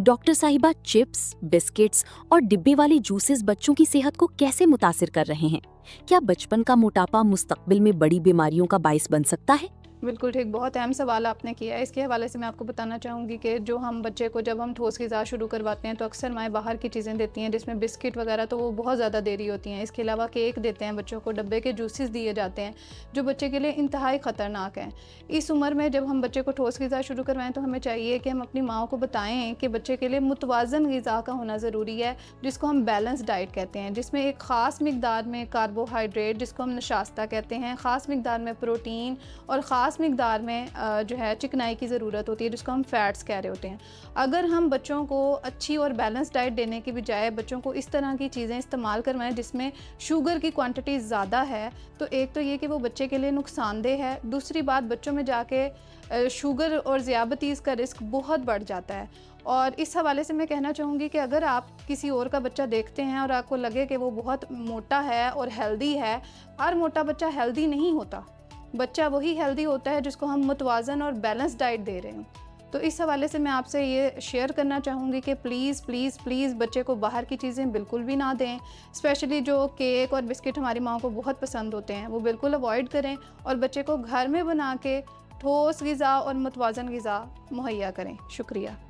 Doctor साहिबा, chips, biscuits और डिब्बे वाले जूसेस बच्चों की सेहत को कैसे मुतासिर कर रहे हैं? क्या बचपन का मोटापा मुस्तकबिल में बड़ी बीमारियों का बाइस बन सकता है? बिल्कुल ठीक, बहुत अहम सवाल आपने किया है। इसके हवाले से मैं आपको बताना चाहूँगी कि जो हम बच्चे को जब हम ठोस ग़िज़ा शुरू करवाते हैं तो अक्सर माएँ बाहर की चीज़ें देती हैं, जिसमें बिस्किट वगैरह तो वो बहुत ज़्यादा देरी होती हैं। इसके अलावा केक देते हैं बच्चों को, डब्बे के जूसेस दिए जाते हैं, जो बच्चे के लिए इंतहाई ख़तरनाक हैं। इस उम्र में जब हम बच्चे को ठोस ग़िज़ा शुरू करवाएँ तो हमें चाहिए कि हम अपनी माँओं को बताएँ कि बच्चे के लिए मुतवाज़न ग़िज़ा का होना ज़रूरी है, जिसको हम बैलेंस डाइट कहते हैं, जिसमें एक ख़ास मिक़दार में कार्बोहाइड्रेट, जिसको हम नशास्ता कहते हैं, ख़ास मिक़दार में प्रोटीन और ख़ास मिक़दार में जो है चिकनाई की ज़रूरत होती है, जिसको हम फैट्स कह रहे होते हैं। अगर हम बच्चों को अच्छी और बैलेंस डाइट देने की बजाय बच्चों को इस तरह की चीज़ें इस्तेमाल करवाएं जिसमें शुगर की क्वांटिटी ज़्यादा है, तो एक तो ये कि वो बच्चे के लिए नुकसानदेह है, दूसरी बात बच्चों में जाके शुगर और ज़ियाबतीस का रिस्क बहुत बढ़ जाता है। और इस हवाले से मैं कहना चाहूँगी कि अगर आप किसी और का बच्चा देखते हैं और आपको लगे कि वो बहुत मोटा है और हेल्दी है, हर मोटा बच्चा हेल्दी नहीं होता। बच्चा वही हेल्दी होता है जिसको हम मुतवाज़न और बैलेंस डाइट दे रहे हैं। तो इस हवाले से मैं आपसे ये शेयर करना चाहूँगी कि प्लीज़ प्लीज़ प्लीज़ बच्चे को बाहर की चीज़ें बिल्कुल भी ना दें। स्पेशली जो केक और बिस्किट हमारी माँ को बहुत पसंद होते हैं, वो बिल्कुल अवॉइड करें और बच्चे को घर में बना के ठोस ग़िज़ा और मुतवाज़न ग़िज़ा मुहैया करें। शुक्रिया।